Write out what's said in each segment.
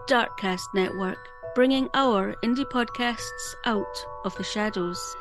Darkcast Network, bringing our indie podcasts out of the shadows.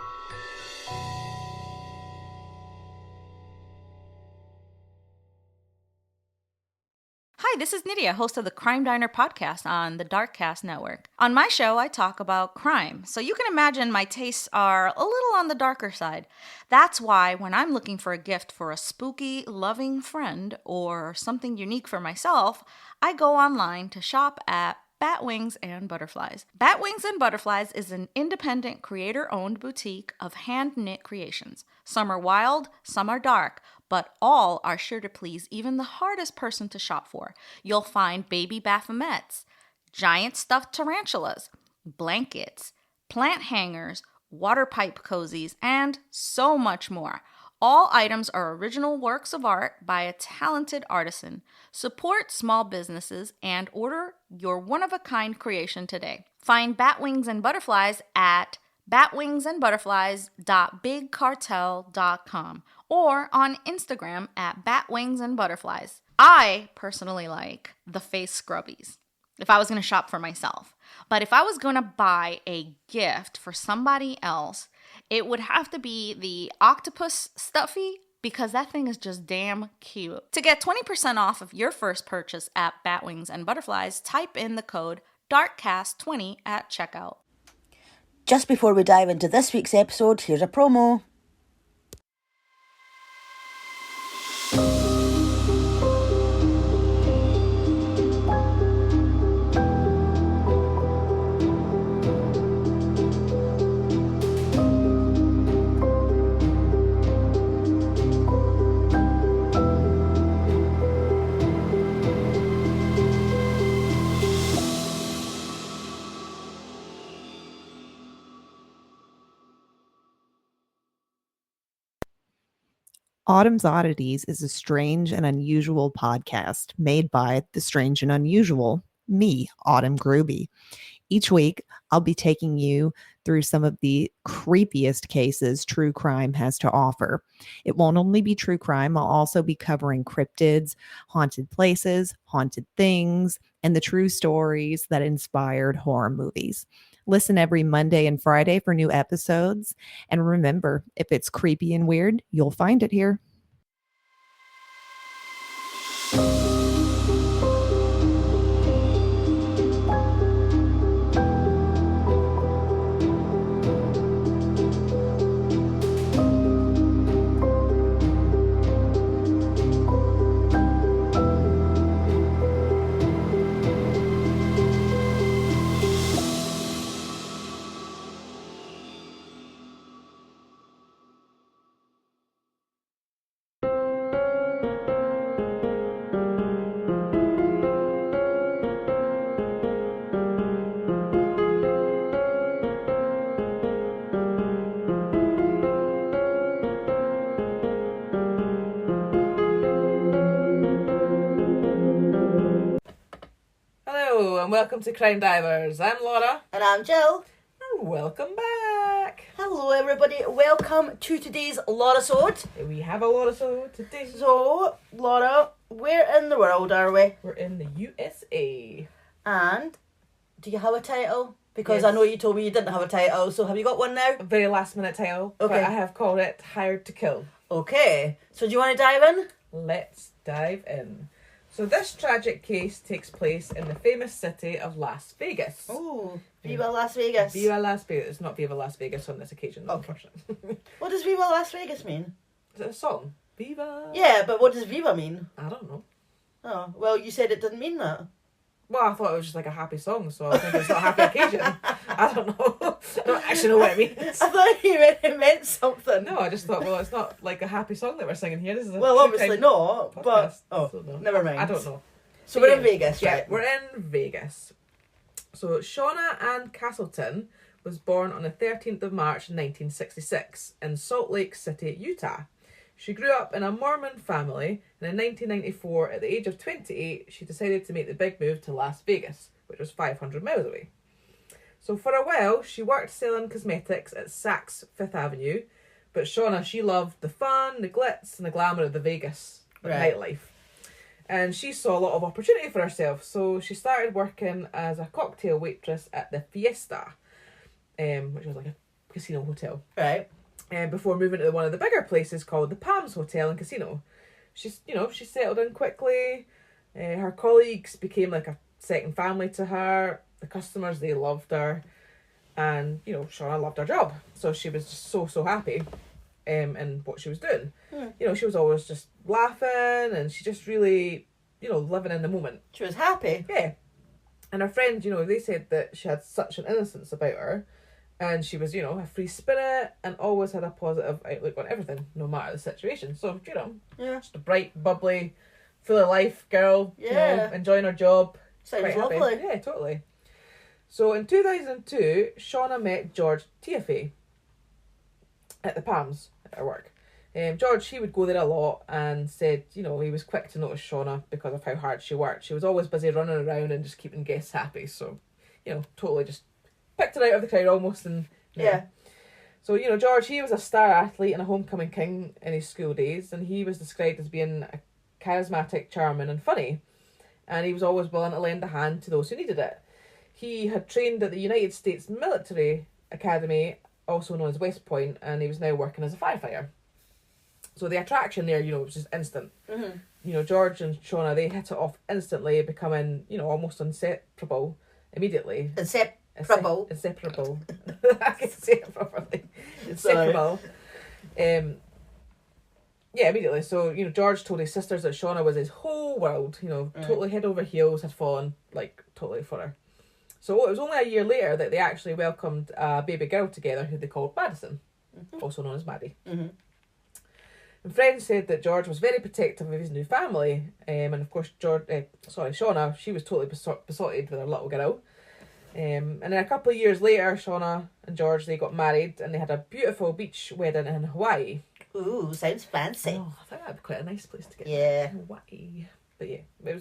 Hi, this is Nydia, host of the Crime Diner podcast on the Darkcast Network. On my show, I talk about crime, so you can imagine my tastes are a little on the darker side. That's why when I'm looking for a gift for a spooky, loving friend or something unique for myself, I go online to shop at Batwings and Butterflies. Batwings and Butterflies is an independent, creator-owned boutique of hand-knit creations. Some are wild, some are dark, but all are sure to please even the hardest person to shop for. You'll find baby Baphomets, giant stuffed tarantulas, blankets, plant hangers, water pipe cozies, and so much more. All items are original works of art by a talented artisan. Support small businesses and order your one-of-a-kind creation today. Find Batwings and Butterflies at batwingsandbutterflies.bigcartel.com or on Instagram at batwingsandbutterflies. I personally like the face scrubbies if I was going to shop for myself. But if I was going to buy a gift for somebody else, it would have to be the octopus stuffy because that thing is just damn cute. To get 20% off of your first purchase at Batwings and Butterflies, type in the code DARKCAST20 at checkout. Just before we dive into this week's episode, here's a promo. Autumn's Oddities is a strange and unusual podcast made by the strange and unusual, me, Autumn Gruby. Each week, I'll be taking you through some of the creepiest cases true crime has to offer. It won't only be true crime, I'll also be covering cryptids, haunted places, haunted things, and the true stories that inspired horror movies. Listen every Monday and Friday for new episodes. And remember, if it's creepy and weird, you'll find it here. And welcome to Crime Divers. I'm Laura. And I'm Jill. And welcome back. Hello everybody, welcome to today's Laura-sode. We have a Laura-sode today. So, Laura, where in the world are we? We're in the USA. And, do you have a title? Because Yes. I know you told me you didn't have a title, so have you got one now? A very last minute title. Okay. But I have called it Hired to Kill. Okay, so do you want to dive in? Let's dive in. So this tragic case takes place in the famous city of Las Vegas. Oh, Viva Las Vegas. Viva Las Vegas. It's not Viva Las Vegas on this occasion, unfortunately. What does Viva Las Vegas mean? Is it a song? Viva? Yeah, but what does Viva mean? I don't know. Oh, well, you said it didn't mean that. Well, I thought it was just like a happy song, so I think it's not a happy occasion. I don't know. I don't actually know what it means. I thought you meant it meant something. No, I just thought, well, it's not like a happy song that we're singing here. This is a Well, true obviously crime not, podcast, but... Oh, so no. never mind. I don't know. So we're in Vegas, Yeah, right? we're in Vegas. So Shauna Ann Castleton was born on the 13th of March 1966 in Salt Lake City, Utah. She grew up in a Mormon family, and in 1994, at the age of 28, she decided to make the big move to Las Vegas, which was 500 miles away. So for a while, she worked selling cosmetics at Saks Fifth Avenue, but Shauna, she loved the fun, the glitz, and the glamour of the Vegas Right. nightlife. And she saw a lot of opportunity for herself, so she started working as a cocktail waitress at the Fiesta, which was like a casino hotel. Right. Before moving to one of the bigger places called the Palms Hotel and Casino. She settled in quickly. Her colleagues became like a second family to her. The customers, they loved her. And, Shauna loved her job. So she was just so happy in what she was doing. She was always just laughing, and she just really, living in the moment. She was happy. Yeah. And her friends, they said that she had such an innocence about her, and she was, a free spirit, and always had a positive outlook on everything, no matter the situation. So, Yeah. just a bright, bubbly, full of life girl, Yeah. enjoying her job. Sounds quite happy. lovely. Yeah, totally. So in 2002, Shauna met George Tiaffay at the Palms at her work. George, he would go there a lot, and said, he was quick to notice Shauna because of how hard she worked. She was always busy running around and just keeping guests happy. So, totally just picked her out of the crowd almost. And Yeah. So, George, he was a star athlete and a homecoming king in his school days, and he was described as being a charismatic, charming and funny. And he was always willing to lend a hand to those who needed it. He had trained at the United States Military Academy, also known as West Point, and he was now working as a firefighter. So the attraction there, was just instant. Mm-hmm. George and Shauna, they hit it off instantly, becoming, almost inseparable immediately. Inseparable. Inseparable. I can say it properly. Inseparable. Yeah, immediately. So, George told his sisters that Shauna was his whole world, totally head over heels, had fallen, totally for her. So it was only a year later that they actually welcomed a baby girl together who they called Madison, also known as Maddie. Mm-hmm. And friends said that George was very protective of his new family, and of course Shauna, she was totally besotted with her little girl. And then a couple of years later, Shauna and George, they got married, and they had a beautiful beach wedding in Hawaii. Ooh, sounds fancy. Oh, I think that'd be quite a nice place to get Yeah. married. Hawaii. But yeah, it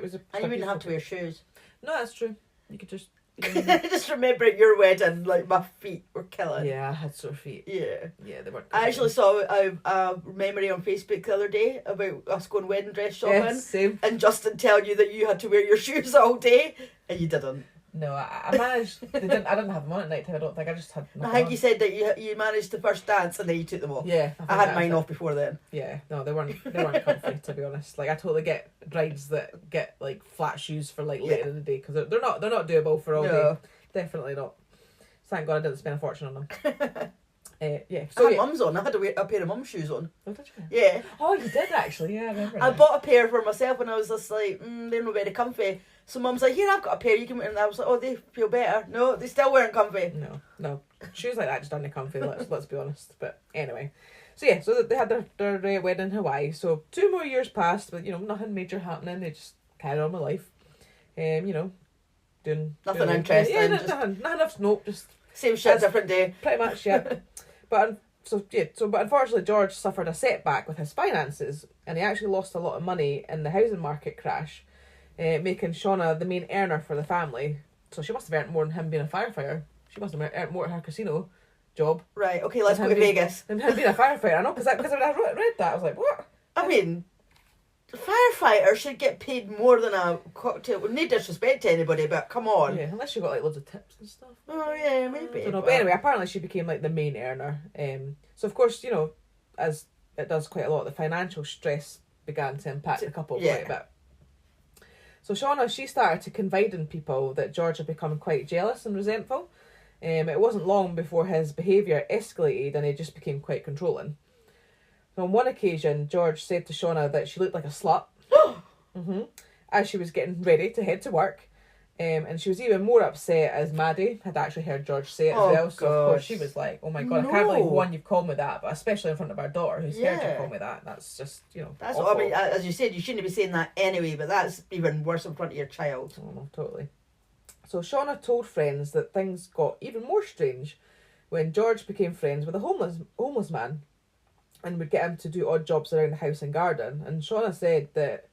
was a... And you wouldn't have to wear shoes. No, that's true. You could just... Just remember at your wedding, my feet were killing. Yeah, I had sore feet. Yeah. Yeah, they weren't... I actually saw a memory on Facebook the other day about us going wedding dress shopping. Yes, same. And Justin telling you that you had to wear your shoes all day, and you didn't. No, I managed... I didn't have them on at night time, I don't think. I just had I think you said that you managed the first dance and then you took them off. Yeah. I had mine off before then. Yeah, no, they weren't comfy, to be honest. I totally get brides that get, flat shoes for, later in the day, because they're not doable for all day. Definitely not. Thank God I didn't spend a fortune on them. Yeah. So I had mum's on. I had a pair of mum's shoes on. Oh, did you? Yeah. Oh, you did actually. Yeah, I remember. I bought a pair for myself and I was just like, they're not very comfy. So mum's like, here, I've got a pair. You can wear. And I was like, oh, they feel better. No, they still weren't comfy. No. Shoes like that just aren't comfy. Let's be honest. But anyway, so yeah, so they had their wedding in Hawaii. So 2 more years passed, but nothing major happening. They just carried on with life. Doing Nothing interesting. Yeah, nothing enough. Nope, just same shit, different day. Pretty much, yeah. But unfortunately, George suffered a setback with his finances, and he actually lost a lot of money in the housing market crash, making Shauna the main earner for the family. So she must have earned more than him being a firefighter. She must have earned more at her casino job. Right. Okay. Let's go to Vegas. Than him being a firefighter. I know, because when I read that, I was like, what? I mean, a firefighter should get paid more than a cocktail. Well, no disrespect to anybody, but come on. Yeah, unless you got loads of tips and stuff. Oh yeah, maybe. I don't know. But anyway, apparently she became the main earner. So of course, as it does quite a lot, the financial stress began to impact the couple quite a bit. So Shauna, she started to confide in people that George had become quite jealous and resentful. It wasn't long before his behaviour escalated and he just became quite controlling. On one occasion, George said to Shauna that she looked like a slut as she was getting ready to head to work. And she was even more upset as Maddie had actually heard George say it as well. So of course she was like, oh my God, I can't believe one, you've called me that, but especially in front of our daughter who's heard you call me that. That's just, That's awful. what I mean, as you said, you shouldn't be saying that anyway, but that's even worse in front of your child. Oh, no, totally. So Shauna told friends that things got even more strange when George became friends with a homeless man and would get him to do odd jobs around the house and garden. And Shauna said that,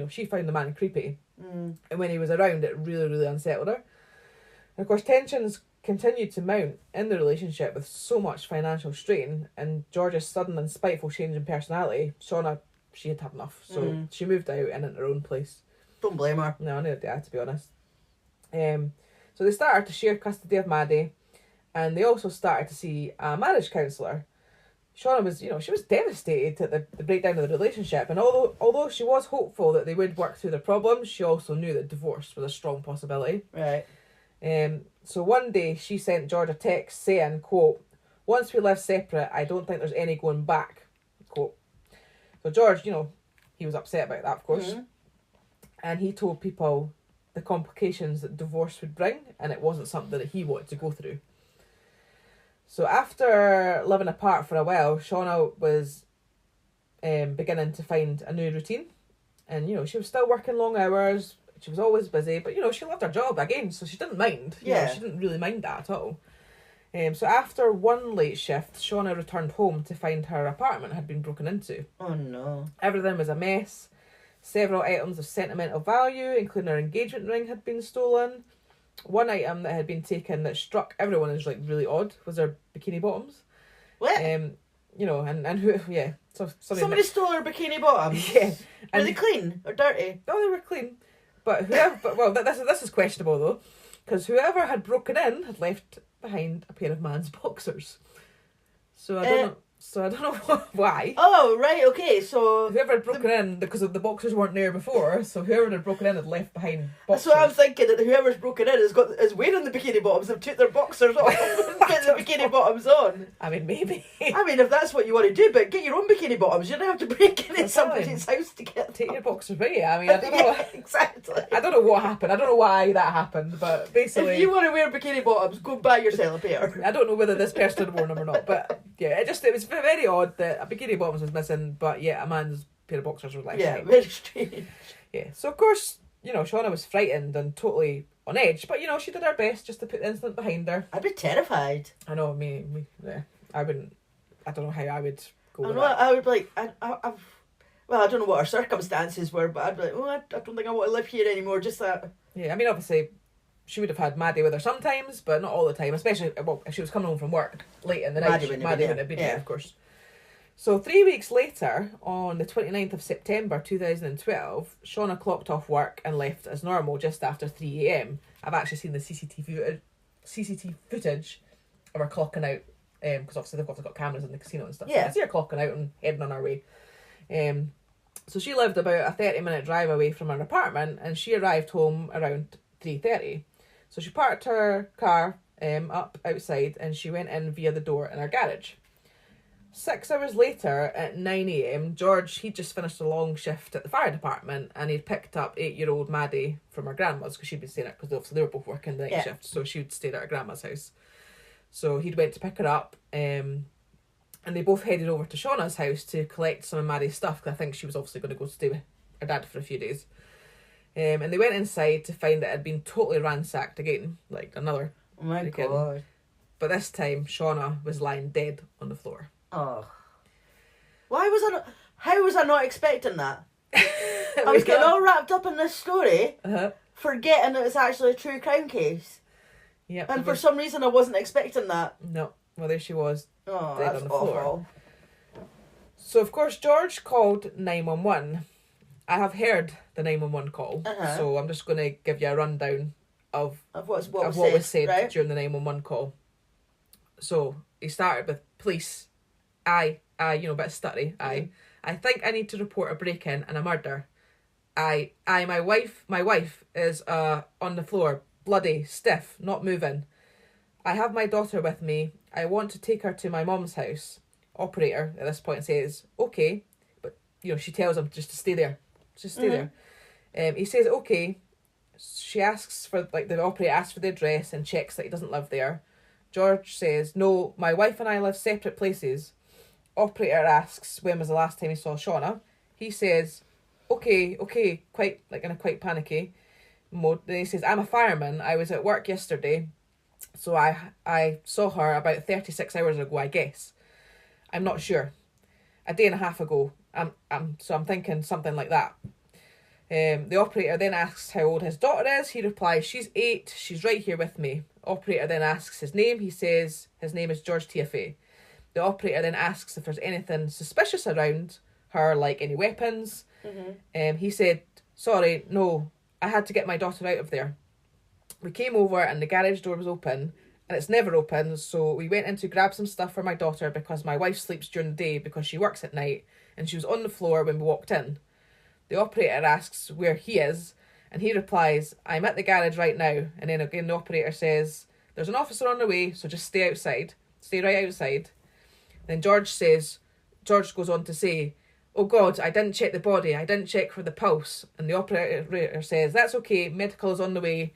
she found the man creepy. And when he was around, it really, really unsettled her. And of course, tensions continued to mount in the relationship with so much financial strain, and George's sudden and spiteful change in personality. Shauna she had had enough. So she moved out and into her own place. Don't blame her. No, neither did I, to be honest. So they started to share custody of Maddie, and they also started to see a marriage counsellor. Shauna was, she was devastated at the breakdown of the relationship, and although she was hopeful that they would work through their problems, she also knew that divorce was a strong possibility. Right. So one day she sent George a text saying, quote, "Once we live separate, I don't think there's any going back," quote. So George, he was upset about that, of course. And he told people the complications that divorce would bring, and it wasn't something that he wanted to go through. So after living apart for a while, Shauna was beginning to find a new routine. And, she was still working long hours. She was always busy. But, she loved her job again, so she didn't mind. She didn't really mind that at all. So after one late shift, Shauna returned home to find her apartment had been broken into. Oh, no. Everything was a mess. Several items of sentimental value, including her engagement ring, had been stolen. One item that had been taken that struck everyone as really odd was her bikini bottoms. What? And who? Yeah. So somebody stole her bikini bottoms. Yeah. Were they clean or dirty? No, they were clean. But this is questionable though, because whoever had broken in had left behind a pair of man's boxers. So I don't know. So I don't know why. Oh, right, okay, so... Whoever had broken in, because the boxers weren't there before, so whoever had broken in had left behind boxers. So I'm thinking that whoever's broken in is wearing the bikini bottoms and took their boxers off and put the bikini bottoms on. I mean, maybe. I mean, if that's what you want to do, but get your own bikini bottoms. You don't have to break into somebody's house to get them. Take your boxers with you. I mean, I don't know. Exactly. I don't know what happened. I don't know why that happened, but basically... If you want to wear bikini bottoms, go buy yourself a pair. I don't know whether this person had worn them or not, but yeah, it was very odd that a bikini bottoms was missing, but yeah, a man's pair of boxers was left behind. Very strange. Yeah, so of course, Shauna was frightened and totally on edge, but she did her best just to put the incident behind her. I'd be terrified. I know, I wouldn't, I don't know how I would go with that. that. I would be like, well, I don't know what our circumstances were, but I'd be like, I don't think I want to live here anymore, just that. Yeah, I mean, obviously, she would have had Maddie with her sometimes, but not all the time, especially, if she was coming home from work late in the night, Maddie wouldn't have been there, of course. So 3 weeks later, on the 29th of September 2012, Shauna clocked off work and left as normal just after 3 a.m. I've actually seen the CCTV footage of her clocking out, because obviously they've got cameras in the casino and stuff. Yeah. So I see her clocking out and heading on her way. So she lived about a 30-minute drive away from her apartment, and she arrived home around 3:30. So she parked her car up outside, and she went in via the door in her garage. 6 hours later, at 9 a.m, George, he'd just finished a long shift at the fire department, and he'd picked up 8-year-old Maddie from her grandma's, because she'd been staying at, because obviously they were both working the night shift, so she'd stayed at her grandma's house. So he'd went to pick her up, and they both headed over to Shauna's house to collect some of Maddie's stuff, because I think she was obviously going to go stay with her dad for a few days. And they went inside to find that it had been totally ransacked again, like another. Oh my God. But this time, Shauna was lying dead on the floor. Oh. How was I not expecting that? I was getting all wrapped up in this story, forgetting that it's actually a true crime case. Yep. And for some reason I wasn't expecting that. No. Well, there she was. Oh, dead that's on the floor. awful. So, of course, George called 911. I have heard the 911 call, so I'm just going to give you a rundown of what was said right? during the 911 call. So, he started with police. Bit stuttery. I think I need to report a break-in and a murder. My wife is on the floor, bloody, stiff, not moving. I have my daughter with me. I want to take her to my mum's house. Operator at this point says, okay, but she tells him just to stay there. Just stay there. He says, okay. She asks for, the operator asks for the address and checks that he doesn't live there. George says, no, my wife and I live separate places. Operator asks when was the last time he saw Shauna. He says, okay, quite in a quite panicky mode. Then he says, I'm a fireman. I was at work yesterday, so I saw her about 36 hours ago, I guess. I'm not sure. A day and a half ago. I'm thinking something like that. The operator then asks how old his daughter is. He replies, she's 8. She's right here with me. Operator then asks his name. He says his name is Shauna Tiaffay. The operator then asks if there's anything suspicious around her, like, any weapons. He said, sorry, no, I had to get my daughter out of there. We came over and the garage door was open, and it's never open, so we went in to grab some stuff for my daughter because my wife sleeps during the day because she works at night, and she was on the floor when we walked in. The operator asks where he is, and he replies, I'm at the garage right now. And then again the operator says, there's an officer on the way, so just stay outside. Stay right outside. Then George goes on to say, oh God, I didn't check the body. I didn't check for the pulse. And the operator says, that's okay, medical is on the way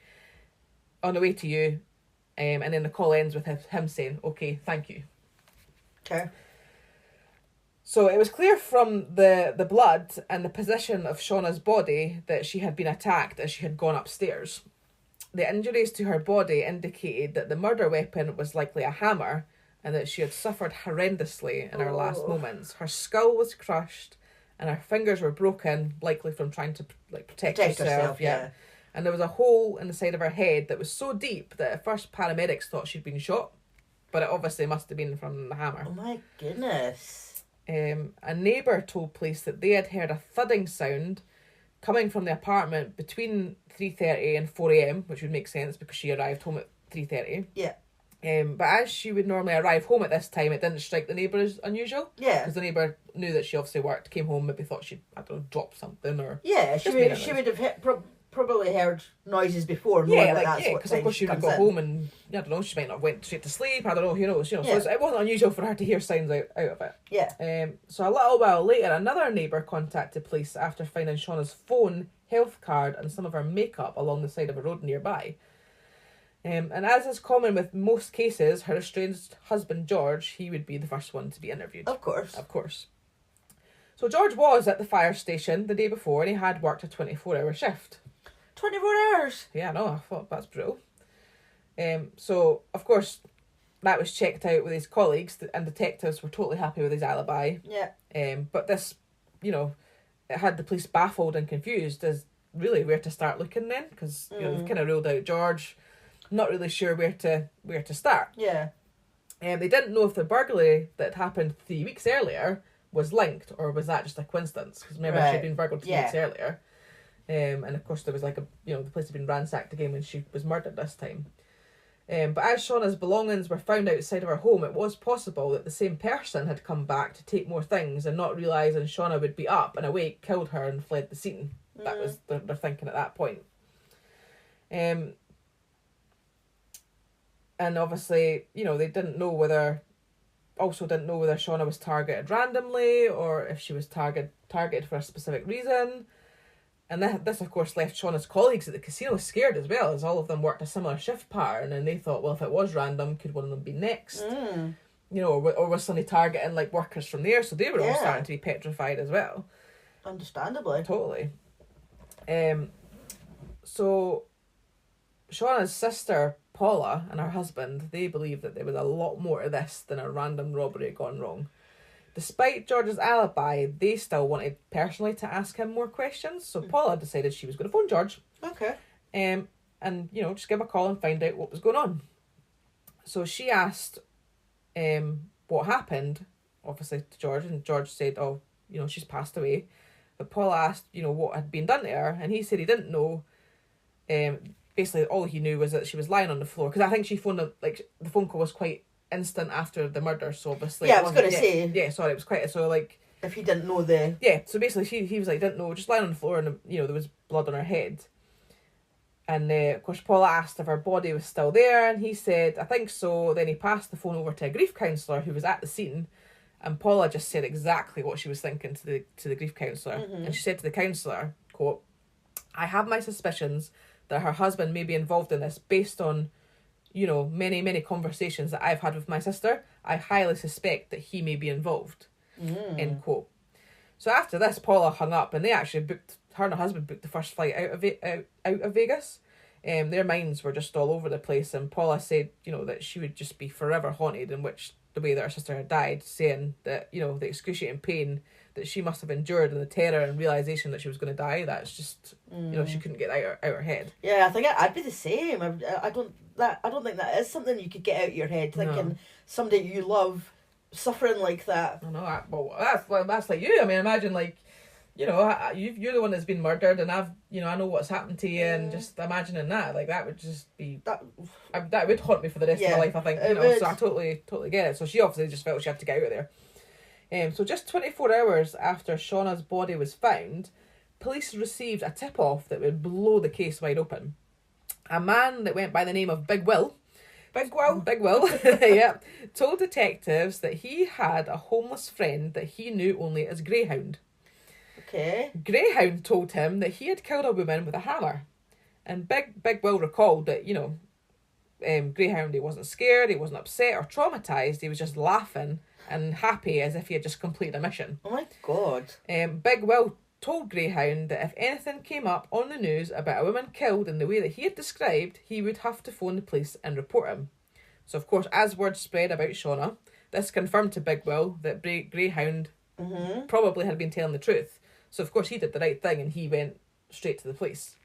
to you. And then the call ends with him saying, okay, thank you. Okay. So it was clear from the blood and the position of Shauna's body that she had been attacked as she had gone upstairs. The injuries to her body indicated that the murder weapon was likely a hammer and that she had suffered horrendously in her last moments. Her skull was crushed and her fingers were broken, likely from trying to protect herself. Yeah. And there was a hole in the side of her head that was so deep that at first paramedics thought she'd been shot, but it obviously must have been from the hammer. Oh my goodness. A neighbour told police that they had heard a thudding sound coming from the apartment between 3:30 and 4 a.m, which would make sense because she arrived home at 3:30. Yeah. But as she would normally arrive home at this time, it didn't strike the neighbour as unusual. Yeah. Because the neighbour knew that she obviously worked, came home, maybe thought she'd, I don't know, dropped something or... Yeah, she would have probably heard noises before. Because of course she would have got home and, I don't know, she might not have went straight to sleep, I don't know, who knows, So it wasn't unusual for her to hear sounds out of it. Yeah. So a little while later, another neighbour contacted police after finding Shauna's phone, health card and some of her makeup along the side of a road nearby. And as is common with most cases, her estranged husband George, he would be the first one to be interviewed. Of course. So George was at the fire station the day before and he had worked a 24-hour shift. 24 hours? Yeah, I know, I thought that's brutal. So, of course, that was checked out with his colleagues and detectives were totally happy with his alibi. Yeah. But this, it had the police baffled and confused as really where to start looking then, because they've kind of ruled out George, not really sure where to start. Yeah. They didn't know if the burglary that happened 3 weeks earlier was linked or was that just a coincidence, because remember she'd been burgled 3 weeks earlier. And of course there was the place had been ransacked again when she was murdered this time. But as Shauna's belongings were found outside of her home, it was possible that the same person had come back to take more things and not realising Shauna would be up and awake, killed her and fled the scene. That was their thinking at that point. And obviously, they didn't know whether Shauna was targeted randomly or if she was targeted for a specific reason. And this, of course, left Shauna's colleagues at the casino scared as well, as all of them worked a similar shift pattern, and they thought, well, if it was random, could one of them be next? Or was somebody targeting, workers from there? So they were all starting to be petrified as well. Understandably. Totally. So Shauna's sister, Paula, and her husband, they believed that there was a lot more to this than a random robbery gone wrong. Despite George's alibi, they still wanted personally to ask him more questions, so Paula decided she was going to phone George. Okay. And, just give him a call and find out what was going on. So she asked what happened, obviously, to George, and George said, she's passed away. But Paula asked, what had been done to her, and he said he didn't know. Basically, all he knew was that she was lying on the floor, because I think she phoned him, the phone call was quite instant after the murder, so obviously... Yeah, I was going to say... Yeah, sorry, it was quite... So, if he didn't know the... Yeah, so basically he was didn't know, just lying on the floor and, there was blood on her head. And, of course, Paula asked if her body was still there, and he said, I think so. Then he passed the phone over to a grief counsellor who was at the scene, and Paula just said exactly what she was thinking to the grief counsellor. And she said to the counsellor, quote, I have my suspicions that her husband may be involved in this based on... many, many conversations that I've had with my sister. I highly suspect that he may be involved. End quote. So after this, Paula hung up and they actually her and her husband booked the first flight out of Vegas. Their minds were just all over the place, and Paula said, that she would just be forever haunted in the way that her sister had died, saying that, the excruciating pain that she must have endured and the terror and realisation that she was going to die, that's just, she couldn't get out her head. Yeah, I think I'd be the same. I don't think that is something you could get out of your head, thinking somebody you love suffering like that. I know. That's like you. I mean, imagine like, you know, you're the one that's been murdered, and I know what's happened to you, and just imagining that, like, that would just be that would haunt me for the rest of my life. I think, so I totally get it. So she obviously just felt she had to get out of there. So just 24 hours after Shauna's body was found, police received a tip-off that would blow the case wide open. A man that went by the name of Big Will, yeah, told detectives that he had a homeless friend that he knew only as Greyhound. Okay. Greyhound told him that he had killed a woman with a hammer. And Big Will recalled that, Greyhound, he wasn't scared, he wasn't upset or traumatised, he was just laughing and happy as if he had just completed a mission. Oh my God. Big Will told Greyhound that if anything came up on the news about a woman killed in the way that he had described, he would have to phone the police and report him. So, of course, as word spread about Shauna, this confirmed to Big Will that Greyhound probably had been telling the truth. So, of course, he did the right thing and he went straight to the police.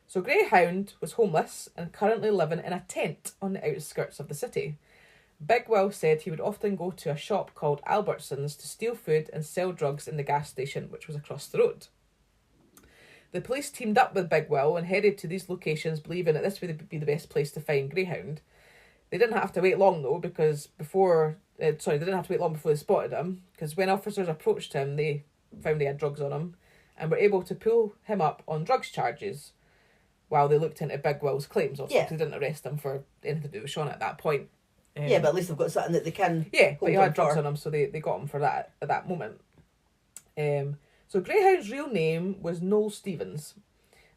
So, Greyhound was homeless and currently living in a tent on the outskirts of the city. Big Will said he would often go to a shop called Albertsons to steal food and sell drugs in the gas station, which was across the road. The police teamed up with Big Will and headed to these locations, believing that this would be the best place to find Greyhound. They didn't have to wait long, though, they didn't have to wait long before they spotted him, because when officers approached him, they found he had drugs on him and were able to pull him up on drugs charges while they looked into Big Will's claims. Also, because they didn't arrest him for anything to do with Shauna at that point. But at least they've got something that they can. Yeah, but he had drugs for. on him, so they got him for that at that moment. So Greyhound's real name was Noel Stevens,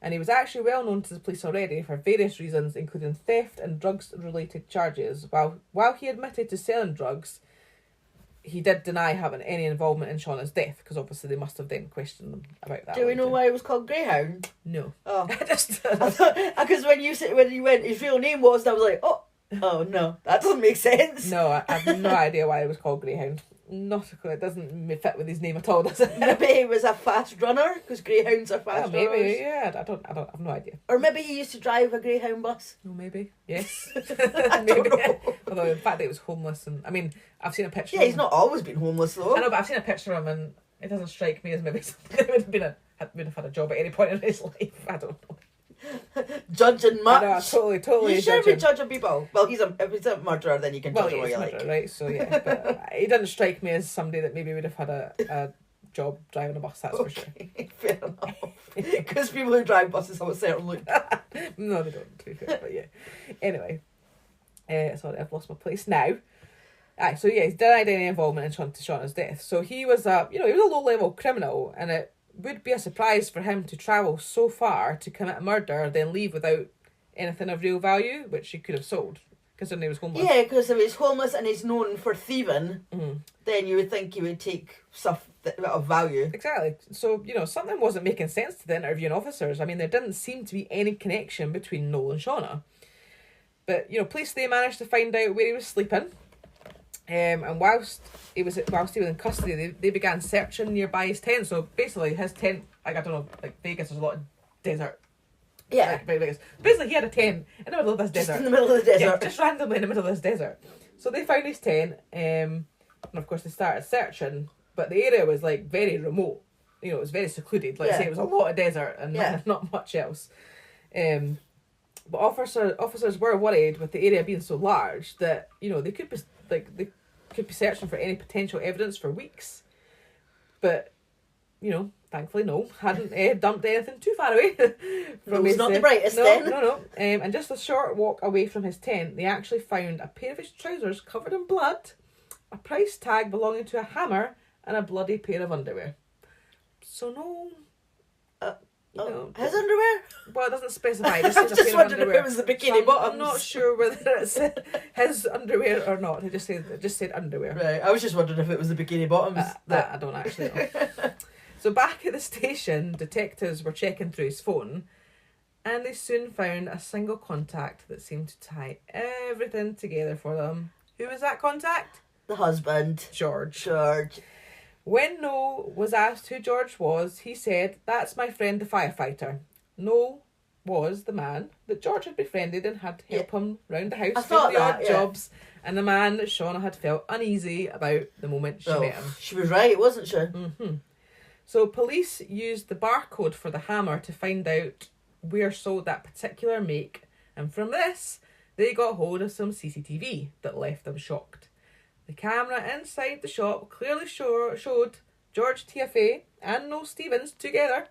and he was actually well known to the police already for various reasons, including theft and drugs-related charges. While he admitted to selling drugs, he did deny having any involvement in Shauna's death, because obviously they must have then questioned him about that. Do we know why it was called Greyhound? No. Oh, because when you went, his real name was, I was like, oh no, that doesn't make sense. No, I have no idea why it was called Greyhound. Not a clue. It doesn't fit with his name at all, does it? Maybe he was a fast runner, because Greyhounds are fast runners. Maybe, yeah. I have no idea. Or maybe he used to drive a Greyhound bus. Oh, maybe. Yes. I don't know. Although, the fact that he was homeless, and I mean, I've seen a picture of Yeah, him. he's not always been homeless, though. I know, but I've seen a picture of him, and it doesn't strike me as maybe something that would have had a job at any point in his life. I don't know. Judging much. I know, totally You shouldn't be judging. judging people. Well, if he's a murderer, then you can judge him what you he's like. murderer, right? So yeah, but he doesn't strike me as somebody that maybe would have had a job driving a bus. That's for sure. Fair enough. Because people who drive buses have a certain look. No, they don't. To be fair, but yeah. Anyway, sorry, I've lost my place now. So yeah, he's denied any involvement in Shauna's death. So he was he was a low-level criminal, and it would be a surprise for him to travel so far to commit a murder, then leave without anything of real value, which he could have sold, considering he was homeless. Yeah, because if he's homeless and he's known for thieving, then you would think he would take stuff of value. Exactly. So, something wasn't making sense to the interviewing officers. I mean, there didn't seem to be any connection between Noel and Shauna. But, police, they managed to find out where he was sleeping. And whilst he was in custody, they began searching nearby his tent. So basically, his tent, like, I don't know, like Vegas, there's a lot of desert. Yeah. Like Vegas. Basically, he had a tent in the middle of this desert. Just in the middle of the desert. Yeah, just randomly in the middle of this desert. So they found his tent, and of course they started searching, but the area was like very remote. It was very secluded. Like I say, it was a lot of desert and not much else. But officers were worried with the area being so large that they could be searching for any potential evidence for weeks, but thankfully no, hadn't dumped anything too far away from his. Not the brightest then. No. And just a short walk away from his tent, they actually found a pair of his trousers covered in blood, a price tag belonging to a hammer, and a bloody pair of underwear. So no. His underwear? Well, it doesn't specify. It I just was says just a pair of wondering if underwear. it was the bikini So bottoms. I'm not sure whether it's his underwear or not. It just said underwear. Right, I was just wondering if it was the bikini bottoms. That I don't actually know. So back at the station, detectives were checking through his phone, and they soon found a single contact that seemed to tie everything together for them. Who was that contact? The husband. George. When Noel was asked who George was, he said, "That's my friend the firefighter." Noel was the man that George had befriended and had help him round the house, I do thought the odd that, yeah. jobs, and the man that Shauna had felt uneasy about the moment she met him. She was right, wasn't she? Mm-hmm. So police used the barcode for the hammer to find out where sold that particular make, and from this, they got hold of some CCTV that left them shocked. The camera inside the shop clearly showed George Tiaffay and Noel Stevens together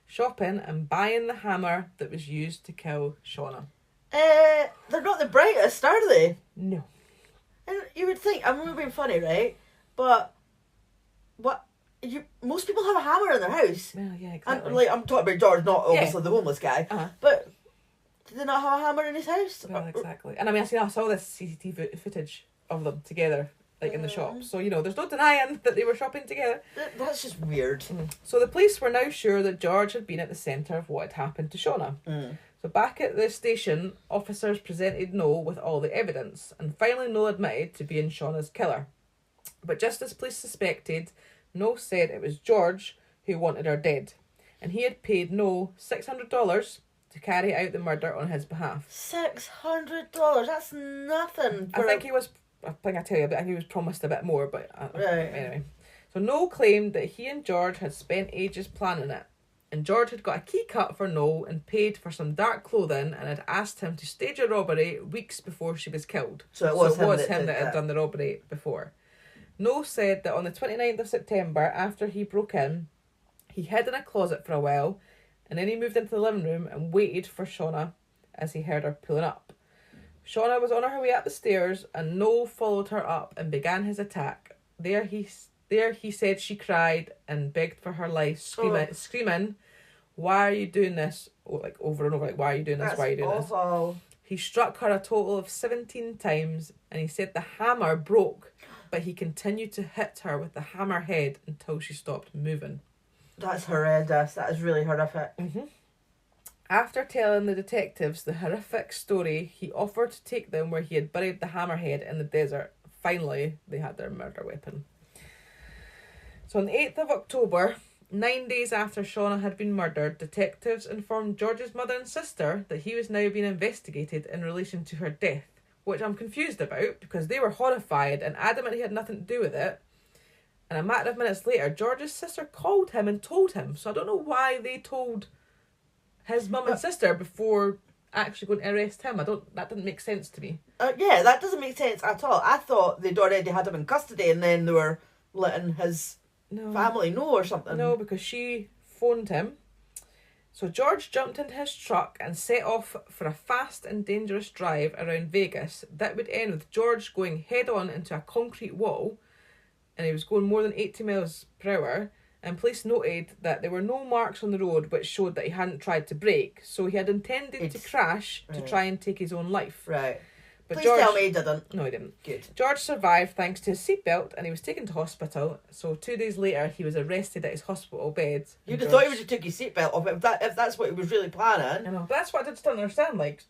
shopping and buying the hammer that was used to kill Shauna. They're not the brightest, are they? No. And you would think, I'm being funny, right? But most people have a hammer in their house. Well, yeah, exactly. And I'm talking about George, not obviously the homeless guy. Uh-huh. But did they not have a hammer in his house? Well, exactly. And I mean, I saw this CCTV footage of them together, like in the shop. So, there's no denying that they were shopping together. That's just weird. So the police were now sure that George had been at the centre of what had happened to Shauna. So back at the station, officers presented Noel with all the evidence, and finally Noel admitted to being Shauna's killer. But just as police suspected, Noel said it was George who wanted her dead, and he had paid Noel $600 to carry out the murder on his behalf. $600? That's nothing. I think he was promised a bit more, but right. Anyway. So Noel claimed that he and George had spent ages planning it, and George had got a key cut for Noel and paid for some dark clothing and had asked him to stage a robbery weeks before she was killed. So it was him that had done the robbery before. Noel said that on the 29th of September, after he broke in, he hid in a closet for a while, and then he moved into the living room and waited for Shauna as he heard her pulling up. Shauna was on her way up the stairs, and Noel followed her up and began his attack. There he said she cried and begged for her life, screaming, "Why are you doing this?" Like over and over, like, "Why are you doing this? Why are you doing this?" He struck her a total of 17 times, and he said the hammer broke, but he continued to hit her with the hammer head until she stopped moving. That's horrendous. That is really horrific. Mm-hmm. After telling the detectives the horrific story, he offered to take them where he had buried the hammerhead in the desert. Finally, they had their murder weapon. So on the 8th of October, 9 days after Shauna had been murdered, detectives informed George's mother and sister that he was now being investigated in relation to her death, which I'm confused about because they were horrified and adamant he had nothing to do with it. And a matter of minutes later, George's sister called him and told him. So I don't know why they told his mum and sister before actually going to arrest him. That didn't make sense to me. Yeah, that doesn't make sense at all. I thought they'd already had him in custody and then they were letting his family know or something. No, because she phoned him. So George jumped into his truck and set off for a fast and dangerous drive around Vegas that would end with George going head on into a concrete wall, and he was going more than 80 miles per hour. And police noted that there were no marks on the road which showed that he hadn't tried to brake, so he had intended to crash to try and take his own life. Right. But Please George, tell me he didn't. No, he didn't. Good. George survived thanks to his seatbelt, and he was taken to hospital. So 2 days later, he was arrested at his hospital bed. You'd have thought he would have took his seatbelt off if that's what he was really planning. I know, but that's what I just don't understand. Like,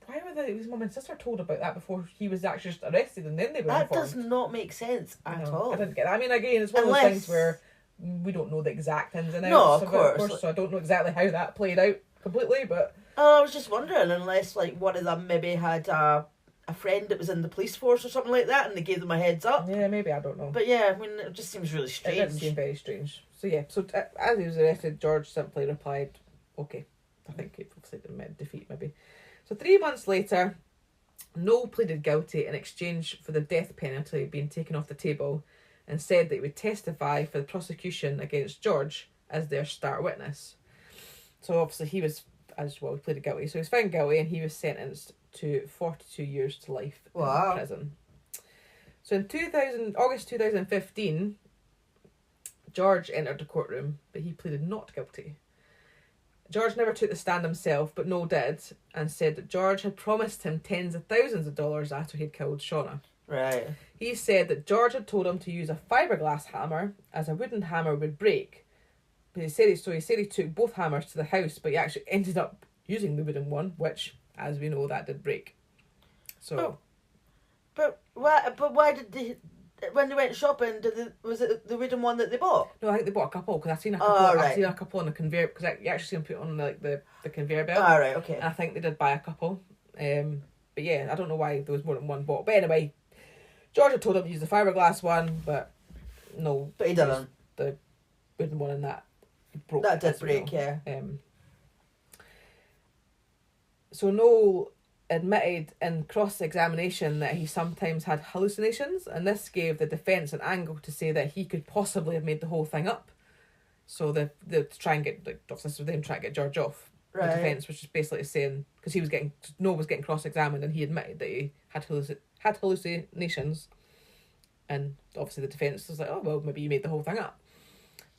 why were his mum and sister told about that before he was actually just arrested, and then they were informed? That does not make sense at all. I didn't get that. I mean, again, it's one of those things where we don't know the exact ins and outs. No, of course. So I don't know exactly how that played out completely, but... Oh, I was just wondering, unless one of them maybe had a friend that was in the police force or something like that, and they gave them a heads up. Yeah, maybe, I don't know. But yeah, I mean, it just seems really strange. It did seem very strange. So yeah, as he was arrested, George simply replied, "Okay." I think he meant defeat, maybe. So 3 months later, Noel pleaded guilty in exchange for the death penalty being taken off the table, and said that he would testify for the prosecution against George as their star witness. So obviously he pleaded guilty. So he was found guilty and he was sentenced to 42 years to life in prison. So in August 2015, George entered the courtroom, but he pleaded not guilty. George never took the stand himself, but Noel did, and said that George had promised him tens of thousands of dollars after he'd killed Shauna. Right. He said that George had told him to use a fiberglass hammer, as a wooden hammer would break. But he said he took both hammers to the house, but he actually ended up using the wooden one, which, as we know, that did break. So. But why did when they went shopping, was it the wooden one that they bought? No, I think they bought a couple because I've seen a couple. Oh, right. I've seen a couple on the conveyor because you actually see them put on like the conveyor belt. Oh, right, okay. And I think they did buy a couple. But yeah, I don't know why there was more than one bought. But anyway, George had told him to use the fiberglass one, but no. But he didn't. The wooden one and that broke. That did as break, well. yeah. So Noel admitted in cross-examination that he sometimes had hallucinations, and this gave the defence an angle to say that he could possibly have made the whole thing up. So to try and get, like, this was them trying to get George off. Right. The defence was just basically saying, because Noel was getting cross-examined and he admitted that he had hallucinations, and obviously the defence was like, oh well, maybe you made the whole thing up.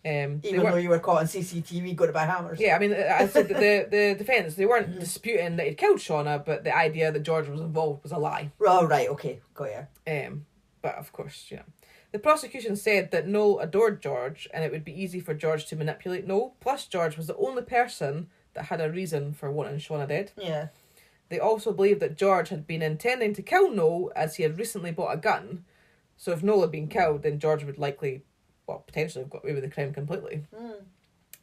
Even though you were caught on CCTV going to buy hammers. Yeah, I mean, I said that the defence, they weren't disputing that he'd killed Shauna, but the idea that George was involved was a lie. Oh, right, okay, got you. But of course, you know. The prosecution said that Noel adored George and it would be easy for George to manipulate Noel, plus George was the only person that had a reason for wanting Shauna dead. Yeah. They also believed that George had been intending to kill Noel as he had recently bought a gun, so if Noel had been killed, then George would likely, well, potentially have got away with the crime completely.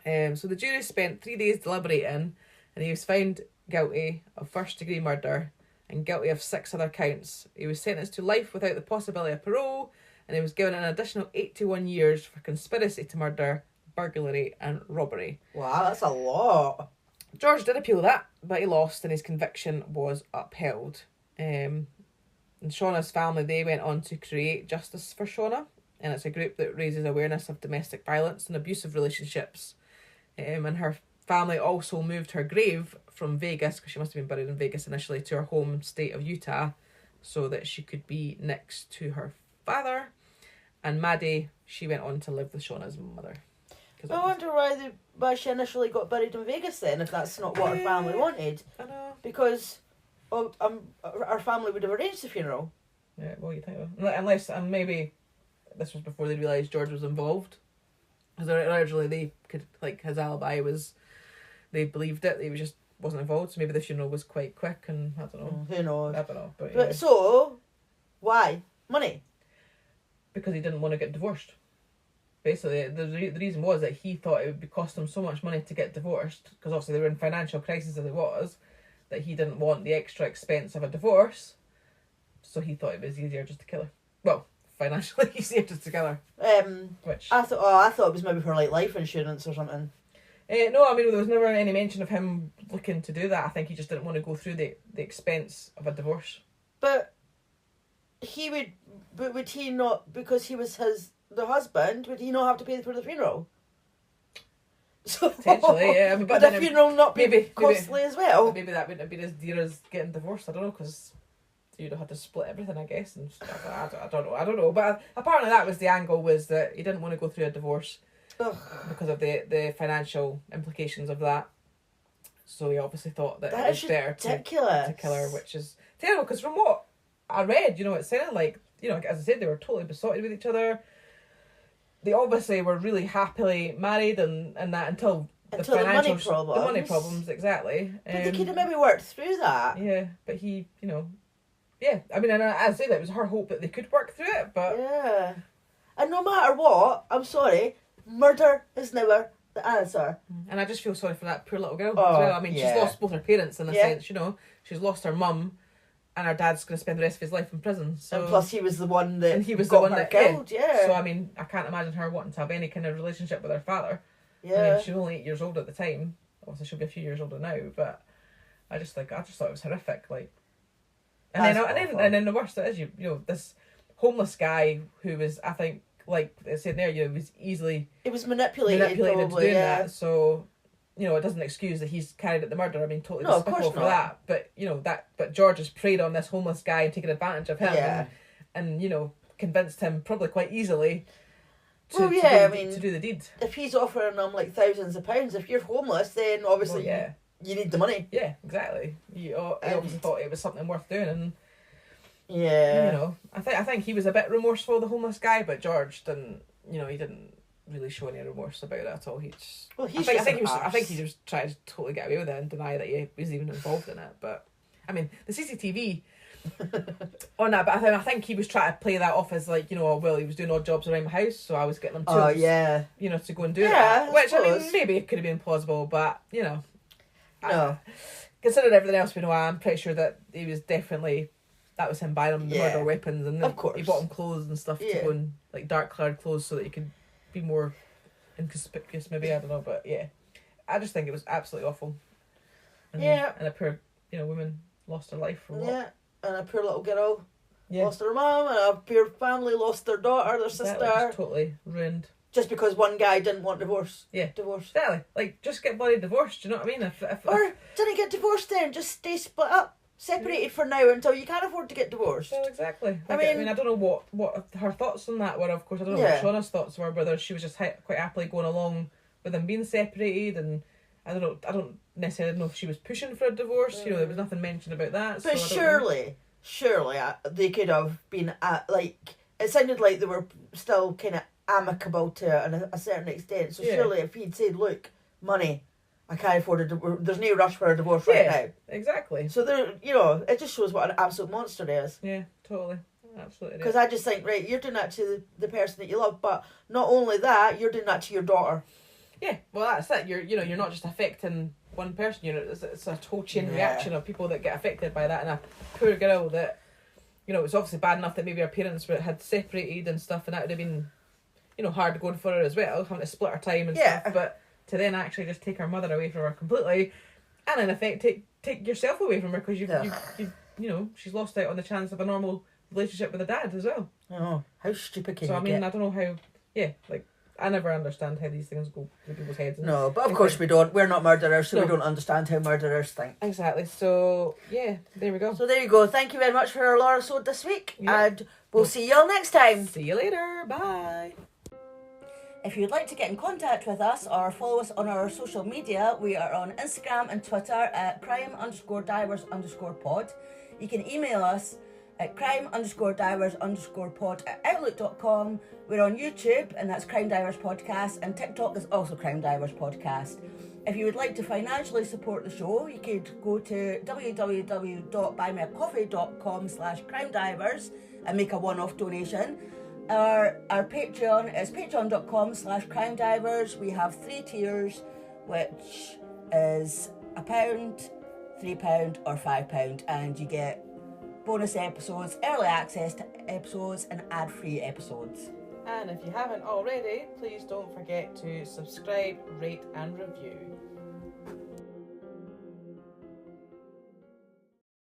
So the jury spent 3 days deliberating, and he was found guilty of first-degree murder and guilty of 6 other counts. He was sentenced to life without the possibility of parole, and he was given an additional 81 years for conspiracy to murder, burglary and robbery. Wow, that's a lot. George did appeal that, but he lost and his conviction was upheld. And Shauna's family, they went on to create Justice for Shauna, and it's a group that raises awareness of domestic violence and abusive relationships. And her family also moved her grave from Vegas, because she must have been buried in Vegas initially, to her home state of Utah, so that she could be next to her father. And Maddie, she went on to live with Shauna's mother. I wonder why she initially got buried in Vegas then, if that's not what her family wanted. I know. Because our family would have arranged the funeral. Yeah, well, you think so. Unless, and maybe this was before they realised George was involved. Because originally they could, like, his alibi was, they believed it, he just wasn't involved, so maybe the funeral was quite quick, and I don't know. Who knows? I don't know. But yeah. So, why? Money? Because he didn't want to get divorced. Basically, the reason was that he thought it would cost him so much money to get divorced, because obviously they were in financial crisis as it was, that he didn't want the extra expense of a divorce, so he thought it was easier just to kill her. Well, financially easier just to kill her. Which I thought it was maybe for like life insurance or something. No, I mean there was never any mention of him looking to do that. I think he just didn't want to go through the expense of a divorce. But would he not, because he was the husband, would he not have to pay for the funeral? So, potentially, yeah. I mean, but would the funeral not be costly as well? Maybe that wouldn't have been as dear as getting divorced. I don't know, because you'd have had to split everything, I guess, and stuff. I don't know. But apparently that was the angle, was that he didn't want to go through a divorce because of the financial implications of that. So he obviously thought that it was better to kill her, which is terrible, because from what I read, it sounded like, as I said, they were totally besotted with each other. They obviously were really happily married and that until the financial the money problems, exactly. But they could have maybe worked through that. Yeah, but he, yeah. I mean, and as I say, that was her hope that they could work through it, but yeah. And no matter what, I'm sorry, murder is never the answer. And I just feel sorry for that poor little girl as Oh, well. I mean, yeah. she's lost both her parents in a sense, she's lost her mum, and her dad's going to spend the rest of his life in prison. So, and plus he was the one that got killed, yeah. So, I mean, I can't imagine her wanting to have any kind of relationship with her father. Yeah. I mean, she was only 8 years old at the time. Obviously, she'll be a few years older now, but I just thought it was horrific. Like, and then the worst it is, this homeless guy who was, I think, like I said there, was easily... It was manipulated probably, into doing that, so... it doesn't excuse that he's carried out the murder. I mean, totally despicable for that. But, but George has preyed on this homeless guy and taken advantage of him and convinced him probably quite easily to do the deed. If he's offering them like thousands of pounds, if you're homeless, then obviously you need the money. Yeah, exactly. He obviously thought it was something worth doing, and I think he was a bit remorseful, the homeless guy, but George didn't. He didn't really show any remorse about it at all. He just... Well, I think he just tried to totally get away with it and deny that he was even involved in it. But I mean, the CCTV, on that, but I think he was trying to play that off as like, you know, well, he was doing odd jobs around my house, so I was getting him to, Oh, yeah. you know, to go and do Yeah, that. I Which, I mean, suppose. maybe it could have been plausible, but, you know. No. Considering everything else we know, I'm pretty sure that he was definitely, that was him buying him the Yeah. murder weapons, and then Of course. he bought him clothes and stuff to Yeah. go and, like, dark coloured clothes so that he could be more inconspicuous, maybe, I don't know, but yeah. I just think it was absolutely awful. And, Yeah. And a poor, you know, woman lost her life for what? Yeah. And a poor little girl Yeah. lost her mum, and a poor family lost their daughter, their sister. Exactly, just totally ruined. Just because one guy didn't want divorce. Yeah. Divorce. Exactly. Like, just get bloody divorced, do you know what I mean? If Or didn't get divorced then, just stay split up. Separated for now until you can't afford to get divorced. Well, exactly. I Like, mean- I don't know what her thoughts on that were. Of course, I don't know Yeah. what Shauna's thoughts were. Whether she was just quite happily going along with them being separated, and I don't necessarily know if she was pushing for a divorce. You know, there was nothing mentioned about that. But so I don't know. surely they could have been like, it sounded like they were still kind of amicable to it in a certain extent. So Yeah. surely if he'd said, look, money, I can't afford a divorce, there's no rush for a divorce right now. Exactly. So there, you know, it just shows what an absolute monster he is. Yeah, totally, absolutely. Because I just think, right, you're doing that to the person that you love, but not only that, you're doing that to your daughter. Yeah, well, that's it. You're not just affecting one person. You know, it's a whole chain Yeah. reaction of people that get affected by that, and a poor girl that, you know, it was obviously bad enough that maybe her parents had separated and stuff, and that would have been, you know, hard going for her as well, having to split her time and Yeah. stuff. But to then actually just take her mother away from her completely, and in effect take yourself away from her because you know, she's lost out on the chance of a normal relationship with a dad as well. Oh, how stupid can So you I mean, get? I don't know how. Yeah, like I never understand how these things go through people's heads. And No, but of course we don't. We're not murderers, so we No. don't understand how murderers think. Exactly. So yeah, there we go. So there you go. Thank you very much for our Laura Sode this week, Yeah. and we'll see you all next time. See you later. Bye. If you'd like to get in contact with us or follow us on our social media, we are on Instagram and Twitter at crime_divers_pod. You can email us at crime_divers_pod@outlook.com. We're on YouTube, and that's Crime Divers Podcast, and TikTok is also Crime Divers Podcast. If you would like to financially support the show, you could go to www.buymeacoffee.com/crimedivers and make a one-off donation. Our Patreon is patreon.com/crimedivers. We have 3 tiers, which is £1, £3 or £5, and you get bonus episodes, early access to episodes, and ad-free episodes. And if you haven't already, please don't forget to subscribe, rate, and review.